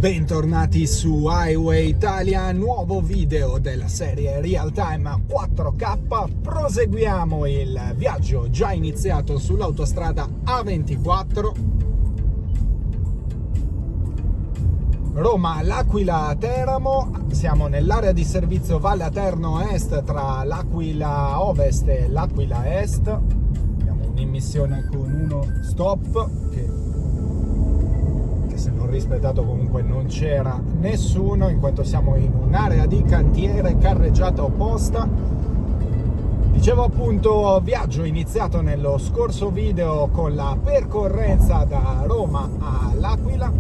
Bentornati su Highway Italia, nuovo video della serie Real Time 4K. Proseguiamo il viaggio già iniziato sull'autostrada A24 Roma-L'Aquila-Teramo. Siamo nell'area di servizio Valle Aterno Est tra l'Aquila Ovest e l'Aquila Est. Abbiamo un'immissione con uno stop che se non rispettato comunque non c'era nessuno, in quanto siamo in un'area di cantiere carreggiata opposta. Dicevo appunto, viaggio iniziato nello scorso video con la percorrenza da Roma all'Aquila,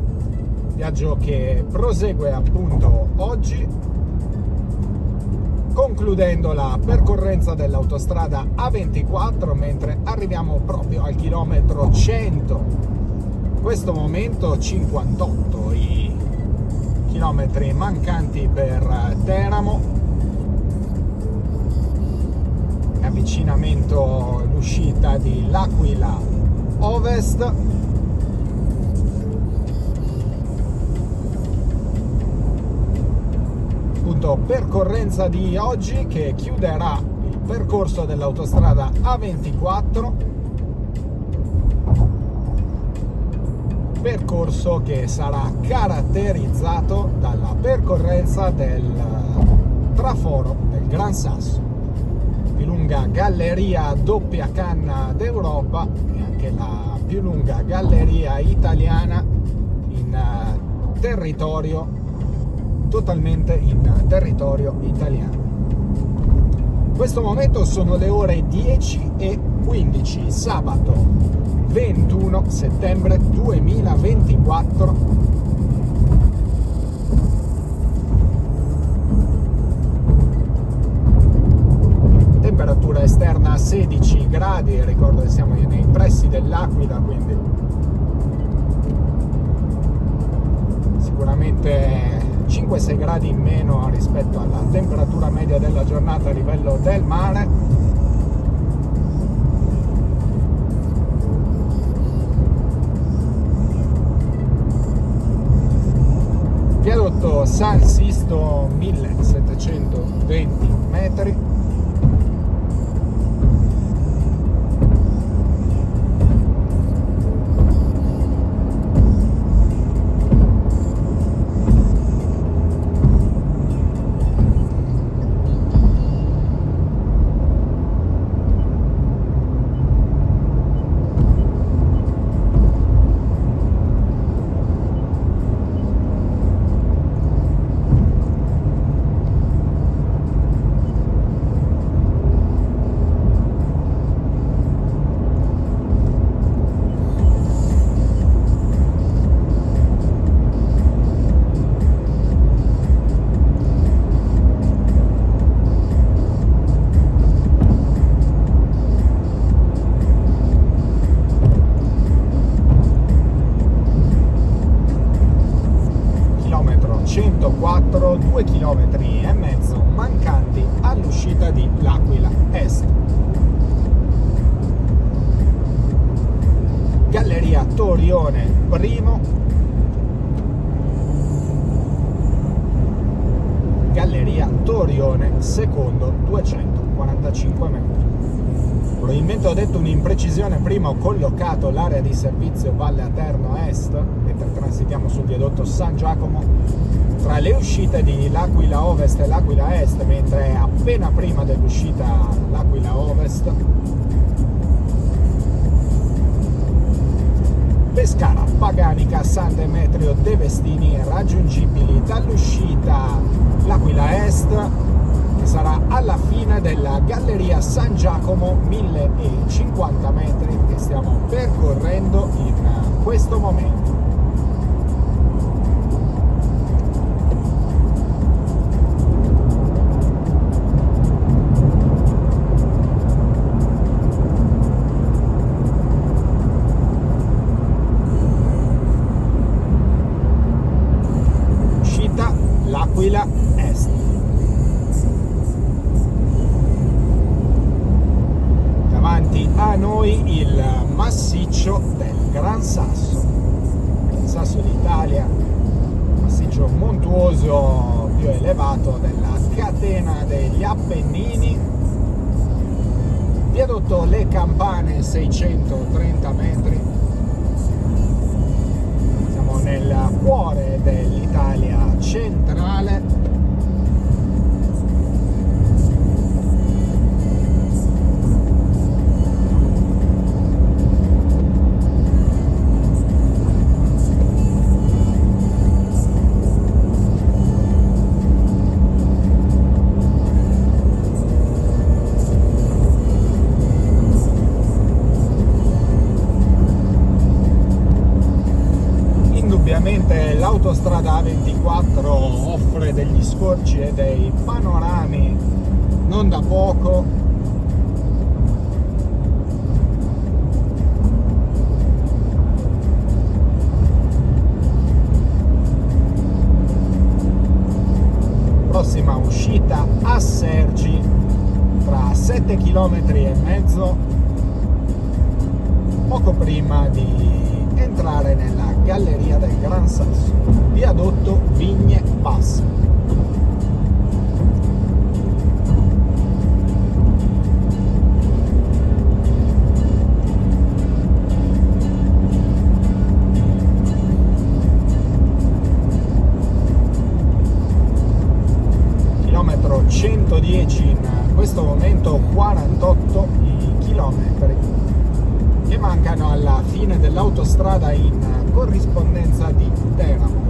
viaggio che prosegue appunto oggi, concludendo la percorrenza dell'autostrada A24 mentre arriviamo proprio al chilometro 100. In questo momento 58 i chilometri mancanti per Teramo, avvicinamento l'uscita di l'Aquila Ovest. Appunto, percorrenza di oggi che chiuderà il percorso dell'autostrada A24, percorso che sarà caratterizzato dalla percorrenza del traforo del Gran Sasso, più lunga galleria doppia canna d'Europa e anche la più lunga galleria italiana in territorio, totalmente in territorio italiano. In questo momento sono le ore 10:15, sabato 21 settembre 2024. Temperatura esterna 16 gradi, ricordo che siamo nei pressi dell'Aquila, quindi sicuramente 5-6 gradi in meno rispetto alla temperatura media della giornata a livello del mare. Viadotto San Sisto 1720 metri. Chilometro 2 chilometri e mezzo mancanti all'uscita di l'Aquila Est. Galleria Torione primo, Galleria Torione secondo, 245 metri. Probabilmente ho detto un'imprecisione prima, ho collocato l'area di servizio Valle Aterno Est mentre transitiamo sul viadotto San Giacomo tra le uscite di l'Aquila Ovest e l'Aquila Est, mentre appena prima dell'uscita l'Aquila Ovest. Pescara, Paganica, San Demetrio, De Vestini raggiungibili dall'uscita l'Aquila Est, che sarà alla fine della galleria San Giacomo, 1050 metri che stiamo percorrendo in questo momento. Uscita l'Aquila Est. Davanti a noi il massiccio del Gran Sasso, Gran Sasso d'Italia, massiccio passaggio montuoso più elevato della catena degli Appennini, viadotto Le Campane, 630 metri. Siamo nel cuore dell'Italia centrale. L'autostrada A24 offre degli scorci e dei panorami non da poco. Prossima uscita Assergi, tra 7 km e mezzo, poco prima di entrare nella galleria del Gran Sasso, viadotto Vigne Basse. Chilometro 110, in questo momento 48 i chilometri che mancano alla fine dell'autostrada in corrispondenza di Teramo.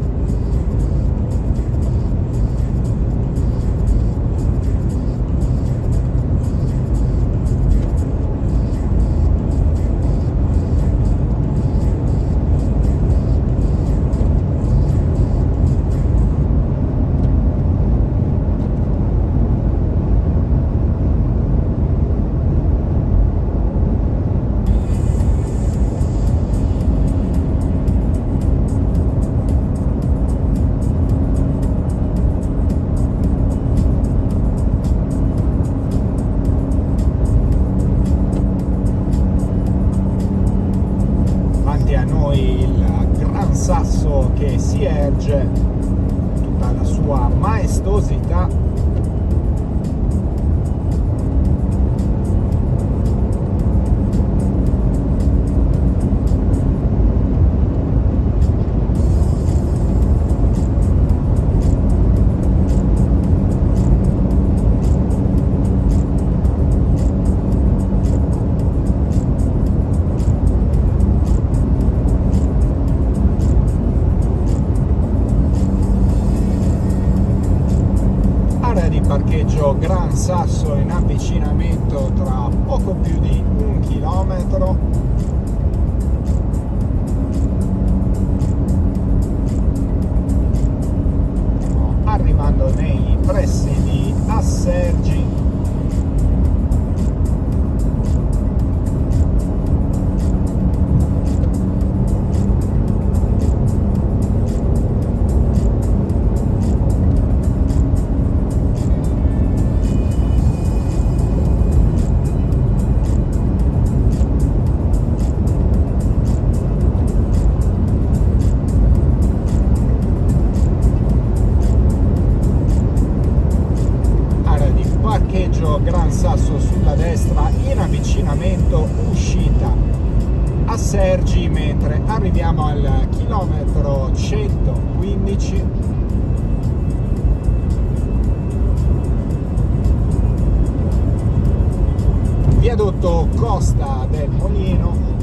Sasso che si erge tutta la sua maestosità. Parcheggio Gran Sasso in avvicinamento tra poco più di 1 chilometro. Arrivando nei pressi di Assergi. Gran Sasso sulla destra in avvicinamento uscita Assergi, mentre arriviamo al chilometro 115. Viadotto Costa del Molino.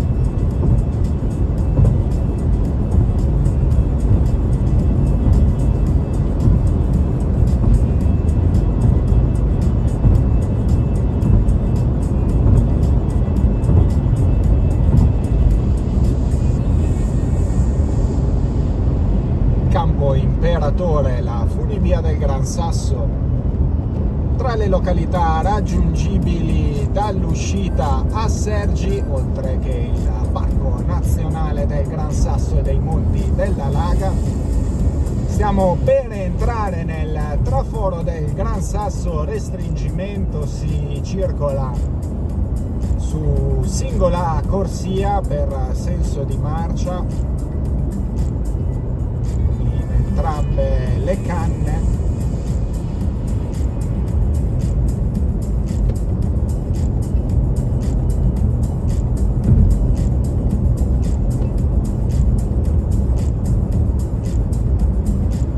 Imperatore, la funivia del Gran Sasso, tra le località raggiungibili dall'uscita Assergi, oltre che il Parco Nazionale del Gran Sasso e dei Monti della Laga. Stiamo per entrare nel traforo del Gran Sasso, restringimento, si circola su singola corsia per senso di marcia. entrambe le canne.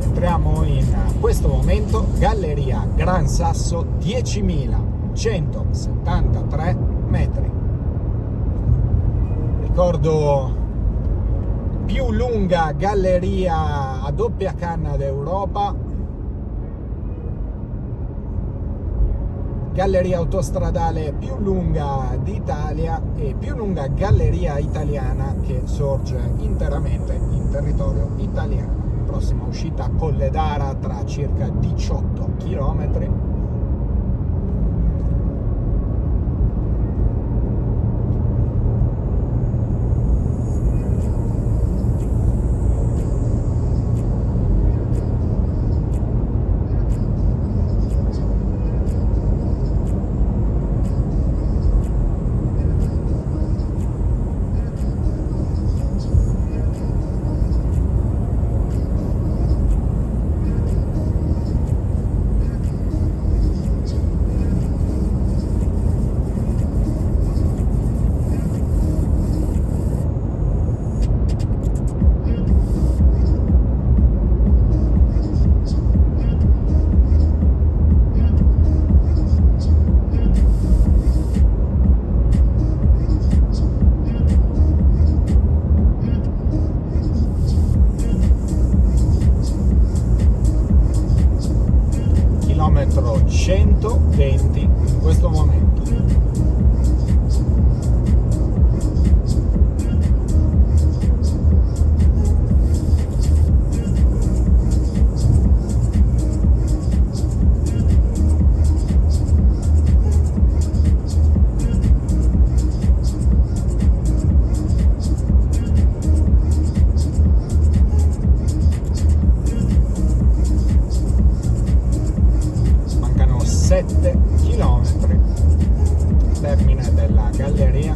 Entriamo in questo momento Galleria Gran Sasso, 10.173 metri. Ricordo, più lunga galleria a doppia canna d'Europa, galleria autostradale più lunga d'Italia e più lunga galleria italiana che sorge interamente in territorio italiano. Prossima uscita Colledara tra circa 18 km. Chilometro 120 in questo momento. Mancano 7 km, termine della galleria.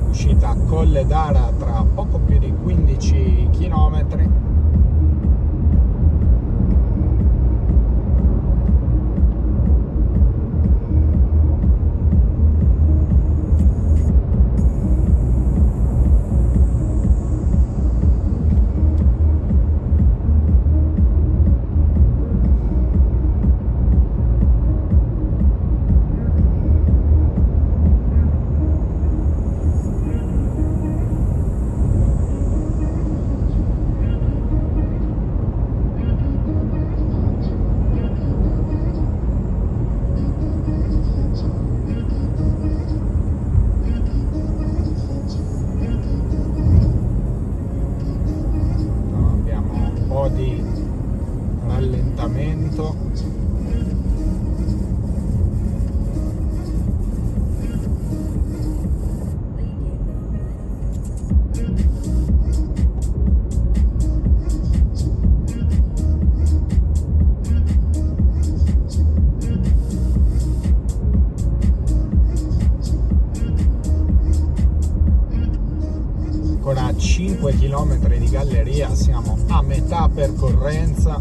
Uscita a Colledara tra poco più di 15 km. Di rallentamento. Ancora 5 km di galleria, siamo a metà percorrenza.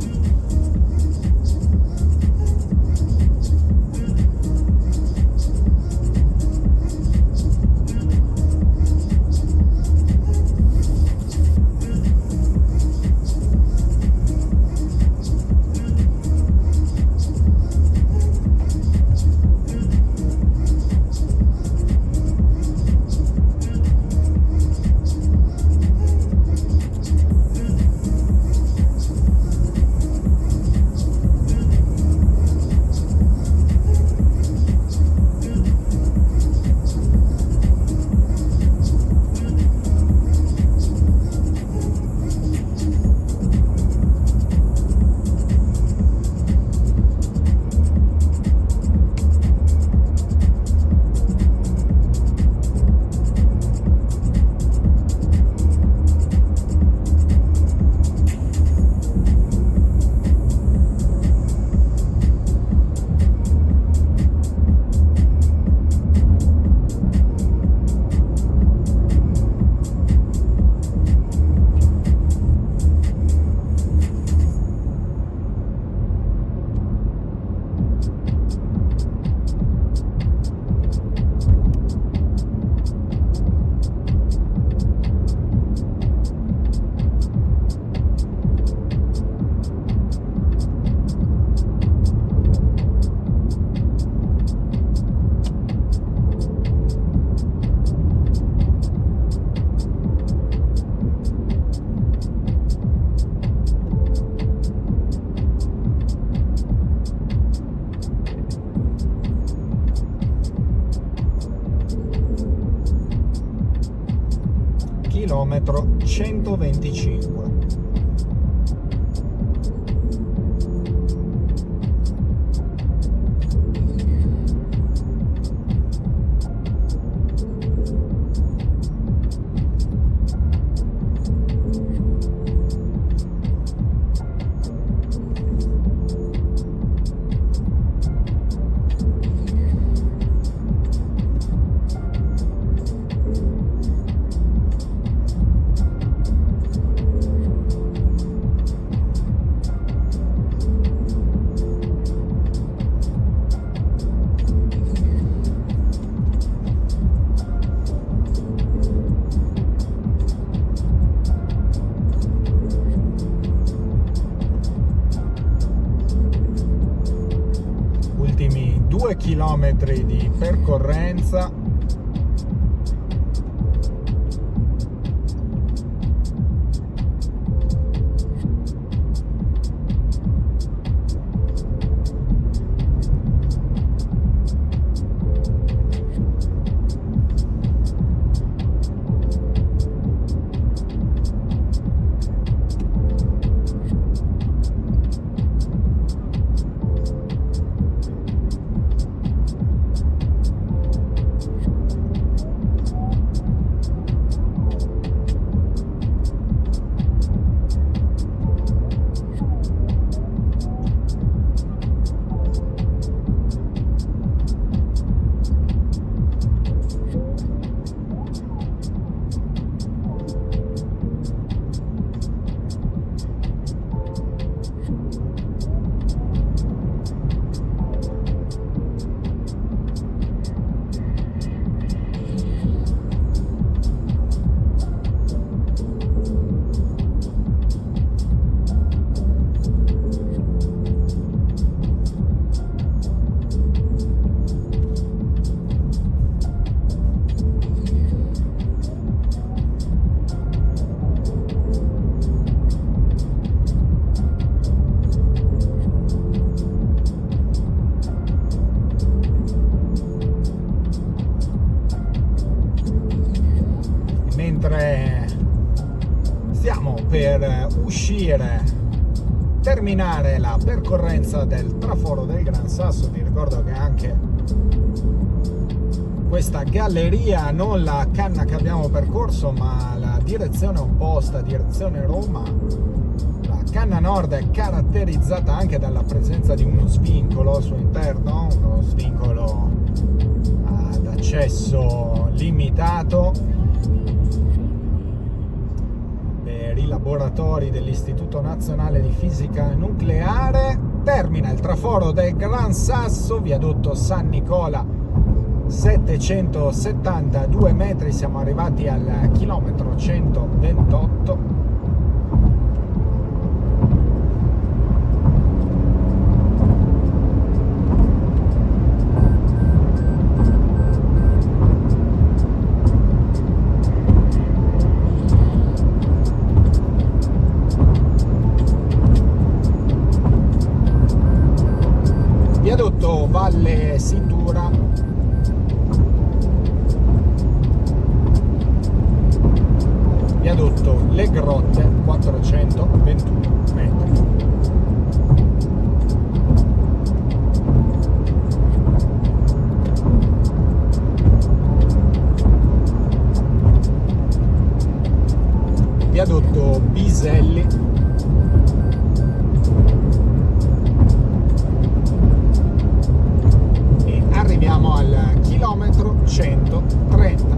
125. Ultimi 2 chilometri di percorrenza. Mentre stiamo per uscire, terminare la percorrenza del traforo del Gran Sasso, vi ricordo che anche questa galleria, non la canna che abbiamo percorso ma la direzione opposta, direzione Roma, la canna nord è caratterizzata anche dalla presenza di uno svincolo al suo interno, uno svincolo ad accesso limitato per i laboratori dell'Istituto Nazionale di Fisica Nucleare. Termina il traforo del Gran Sasso, viadotto San Nicola, 772 metri, siamo arrivati al chilometro 128. Viadotto Valle Sindura, viadotto Le Grotte, 421 metri. Viadotto Biselli, arriviamo al chilometro 130,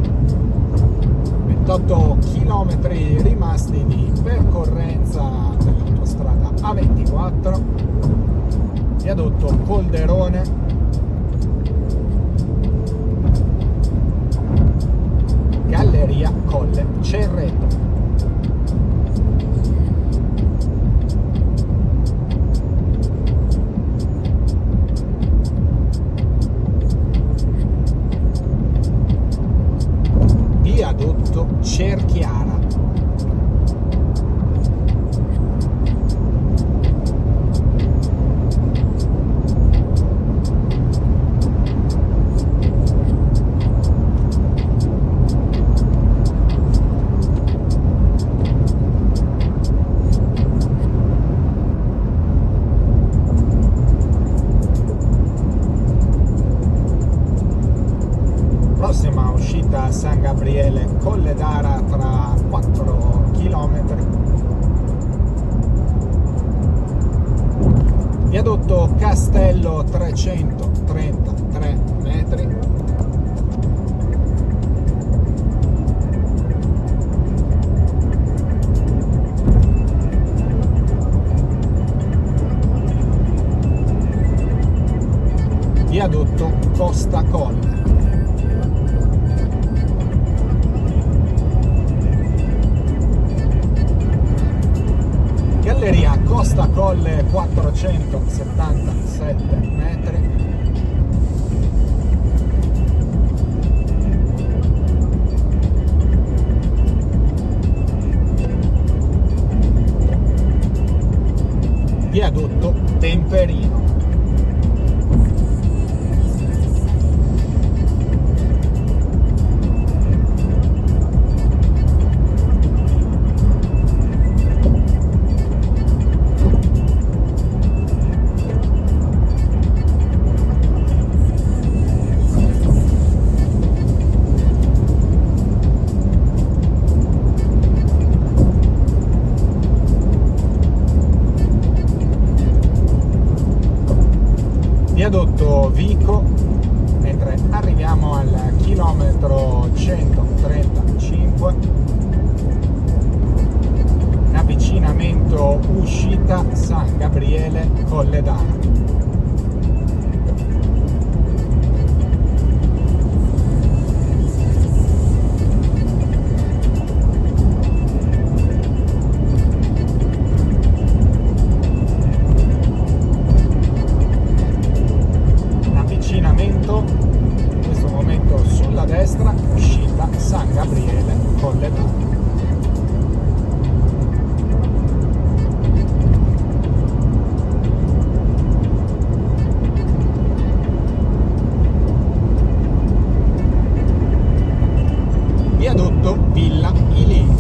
28 chilometri rimasti di percorrenza dell'autostrada A24, viadotto Colderone, galleria Colle Cerreto. Viadotto Cerchiara. Viadotto Castello 333 metri. Viadotto Costa Colle. Galleria Costa Colle 477 metri. Viadotto Temperino. Viadotto Vico, mentre arriviamo al chilometro 135, avvicinamento uscita San Gabriele Colledara. In questo momento sulla destra, uscita San Gabriele Colledara. Viadotto Villa Ili.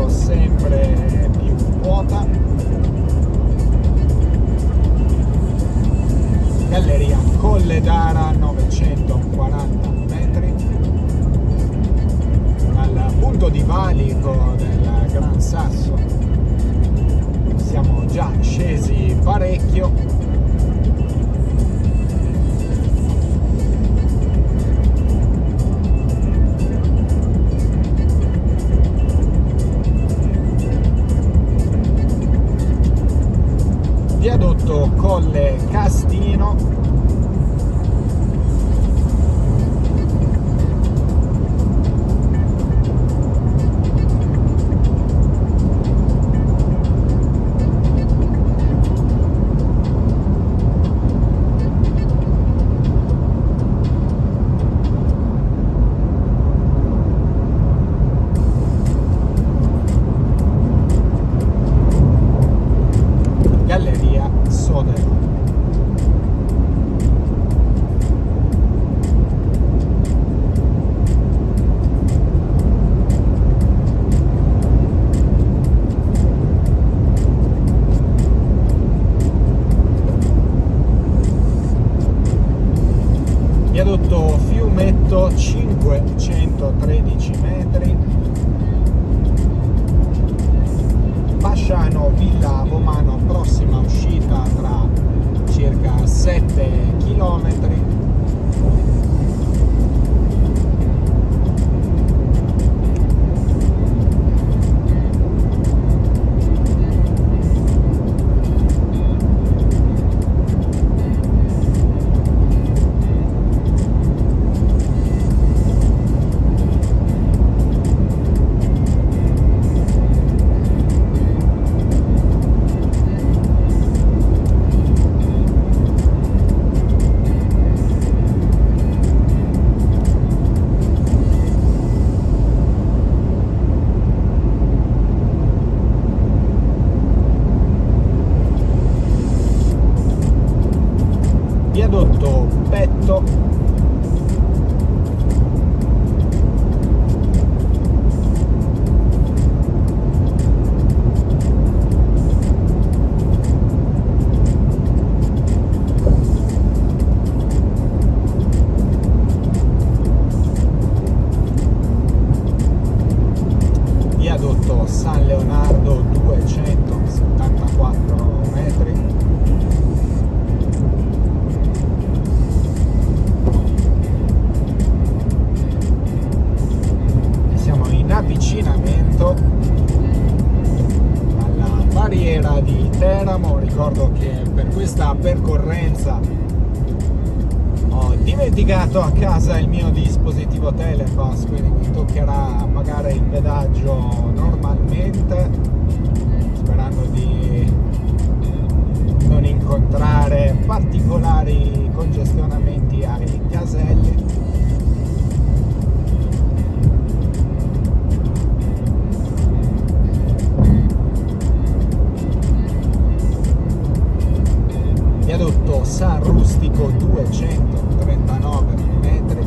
Sempre più quota. Galleria Colledara 940 metri. Dal punto di valico del Gran Sasso siamo già scesi parecchio. Viadotto Colle Castino. Galleria Sodero. Viadotto Fiumetto 513 metri. Basciano Villa Vomano, prossima uscita tra circa 7 km. ricordo che per questa percorrenza ho dimenticato a casa il mio dispositivo Telepass, quindi mi toccherà pagare il pedaggio normalmente, sperando di non incontrare particolari congestionamenti ai caselli. Viadotto San Rustico, 239 metri.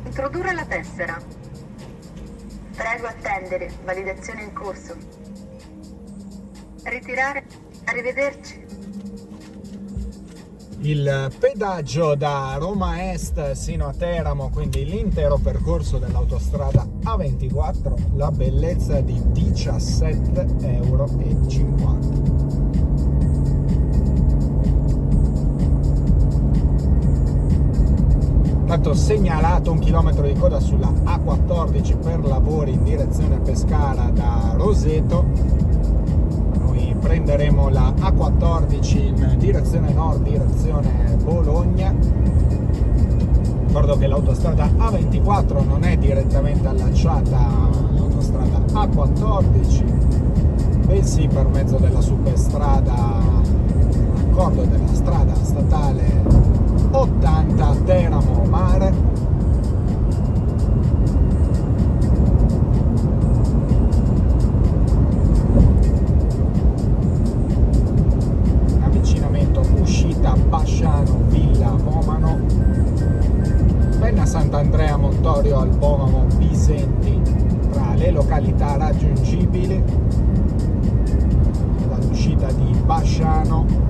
Introdurre la tessera. Prego attendere, validazione in corso. Ritirare. Arrivederci. Il pedaggio da Roma Est sino a Teramo, quindi l'intero percorso dell'autostrada A24, la bellezza di 17,50 €. Tanto segnalato 1 chilometro di coda sulla A14 per lavori in direzione Pescara da Roseto. Noi prenderemo la A14 in direzione nord, direzione Bologna. Ricordo che l'autostrada A24 non è direttamente allacciata all'autostrada A14, bensì per mezzo della superstrada, raccordo della strada statale 80 Teramo Mare. Avvicinamento uscita Basciano Villa Bomano, Penna Sant'Andrea Montorio al Bomano Bisenti, tra le località raggiungibili dall'uscita di Basciano.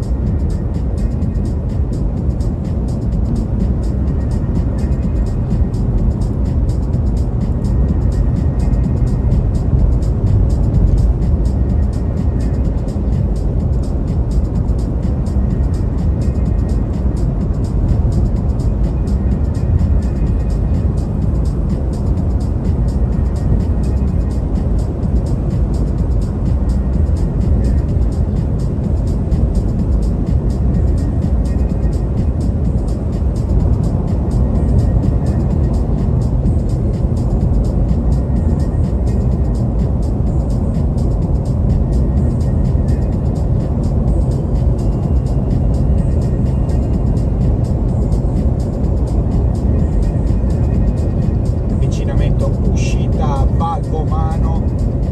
Uscita Valbomano,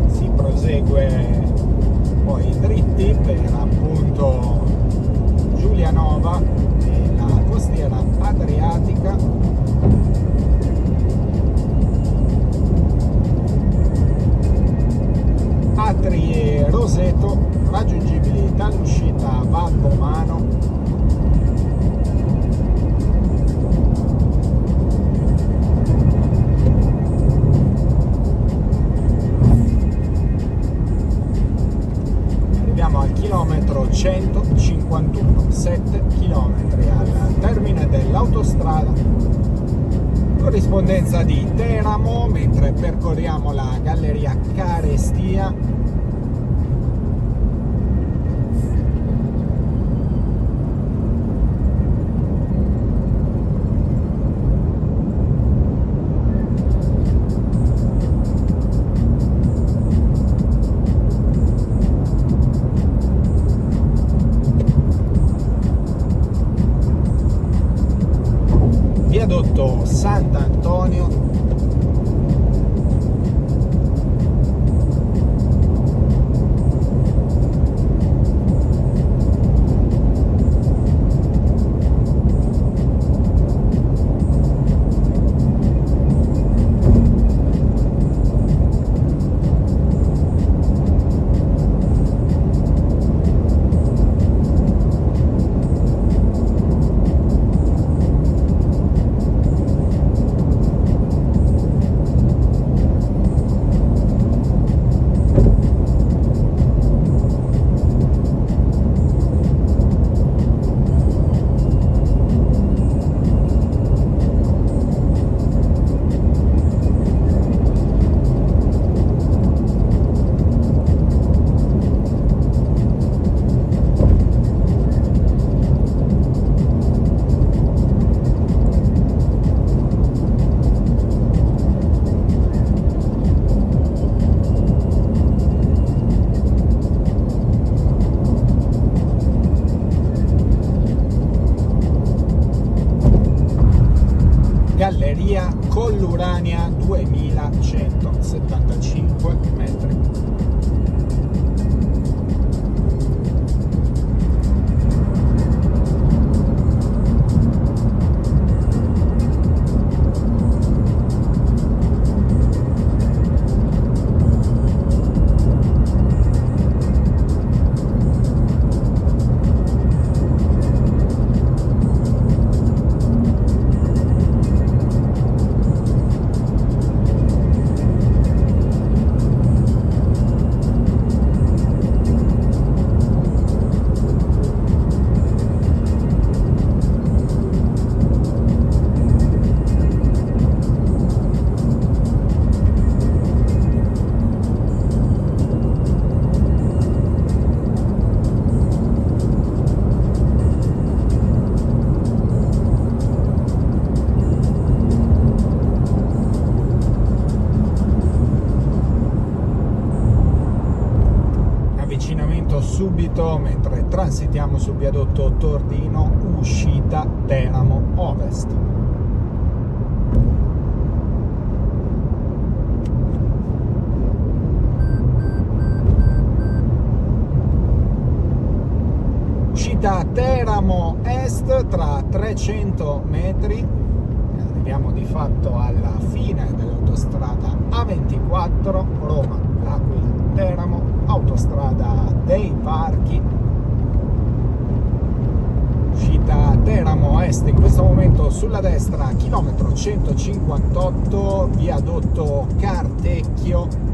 si prosegue poi dritti per appunto Giulianova e la costiera adriatica. Atri e Roseto raggiungibili dall'uscita Valbomano. Al chilometro 151, 7 chilometri al termine dell'autostrada, corrispondenza di Teramo, mentre percorriamo la galleria Carestia. Viadotto Sant'Antonio, 2175 metri. Subito mentre transitiamo sul viadotto Tordino, uscita Teramo Ovest. Uscita Teramo Est tra 300 metri, arriviamo di fatto alla fine dell'autostrada A24 Roma, L'Aquila, Teramo, autostrada dei Parchi. Uscita Teramo Est in questo momento sulla destra, chilometro 158, viadotto Cartecchio.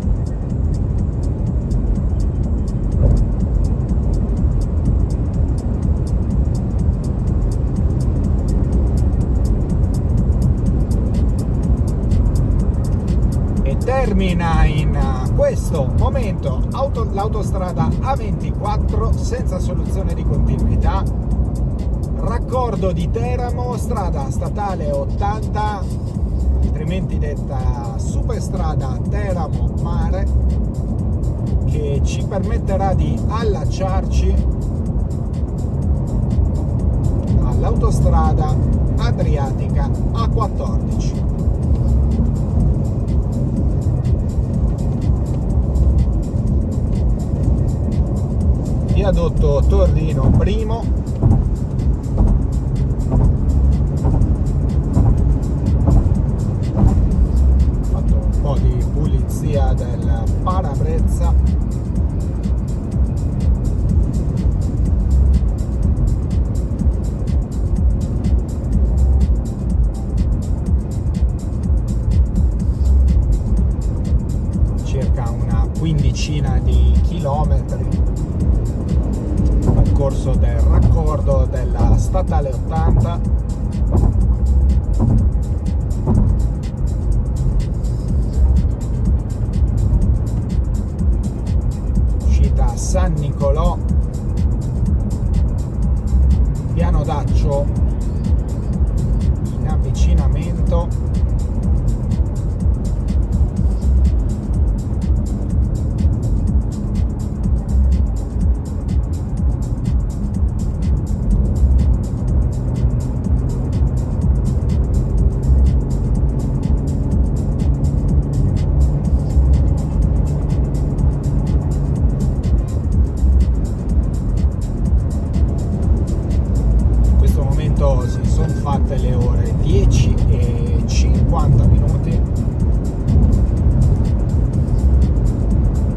Termina in questo momento l'autostrada A24 senza soluzione di continuità, raccordo di Teramo, strada statale 80, altrimenti detta superstrada Teramo Mare, che ci permetterà di allacciarci all'autostrada Adriatica A14. Viadotto Tordino primo, fatto un po' di pulizia del parabrezza, circa una quindicina di chilometri corso del raccordo della statale 80. Uscita a San Nicolò, piano Daccio in avvicinamento. Si sono fatte le ore 10 e 50 minuti,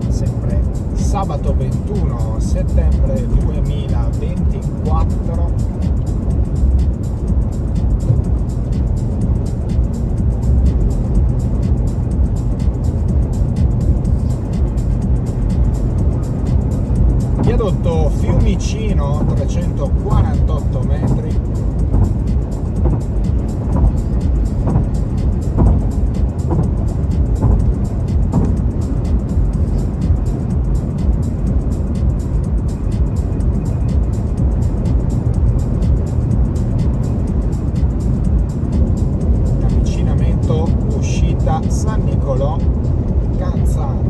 sempre sabato 21 settembre 2024. Viadotto Fiumicino 348 metri. San Nicolò, Canzano.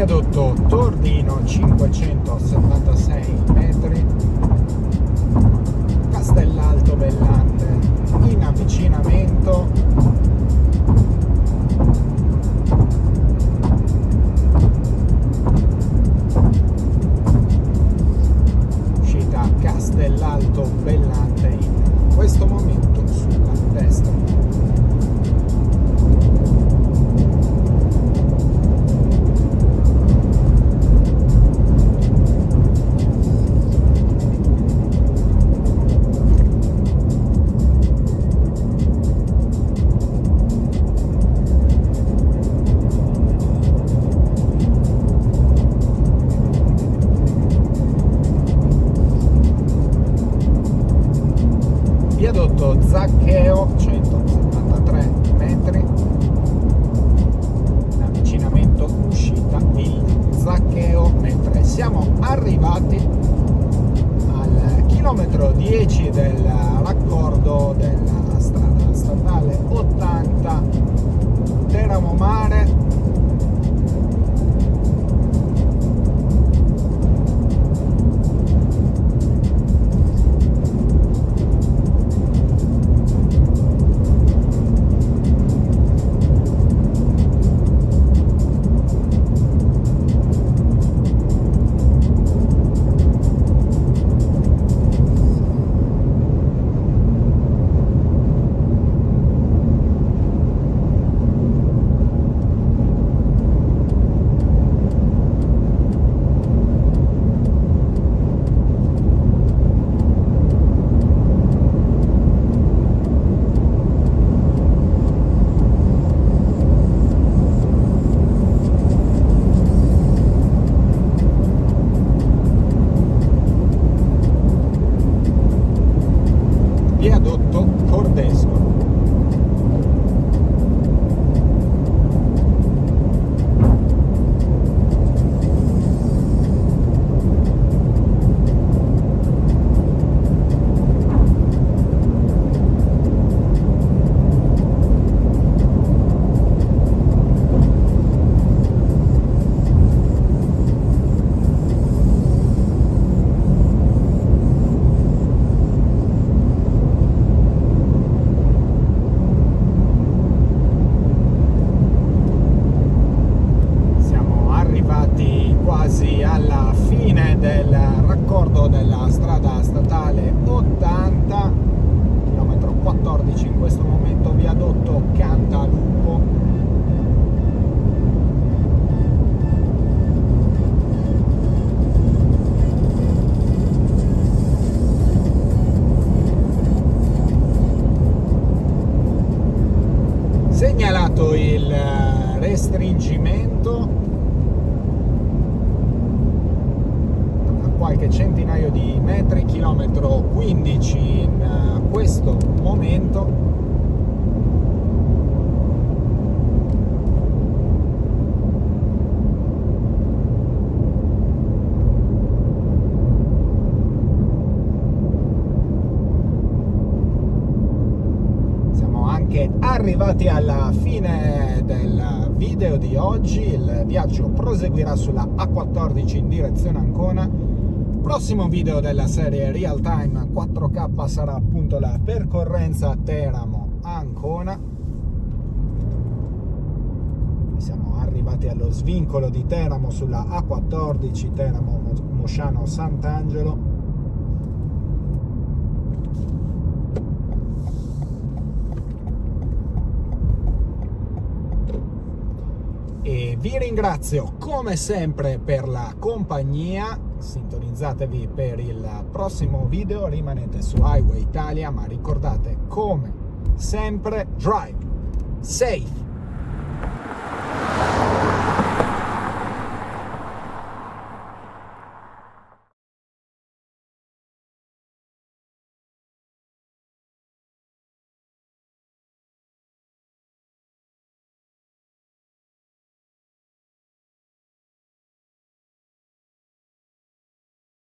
viadotto Tordino 576 metri, Castellalto Bellante in avvicinamento, uscita Castellalto Bellante in questo momento sulla destra. Viadotto Zaccheo 173 metri, in avvicinamento uscita il Zaccheo, mentre siamo arrivati al chilometro 10 del raccordo della strada statale 80 Teramo Mare. Viadotto Cordesco. Quasi alla fine del raccordo della strada statale 80, chilometro 14 in questo momento, viadotto Cantalupo. Segnalato il restringimento, qualche centinaio di metri, chilometro 15 in questo momento. Siamo anche arrivati alla fine del video di oggi. Il viaggio proseguirà sulla A14 in direzione Ancona. Prossimo video della serie Real Time 4K sarà appunto la percorrenza Teramo-Ancona. Siamo arrivati allo svincolo di Teramo sulla A14 Teramo-Mosciano Sant'Angelo. E vi ringrazio come sempre per la compagnia. Sintonizzatevi per il prossimo video, rimanete su Highway Italia, ma ricordate come sempre, drive safe.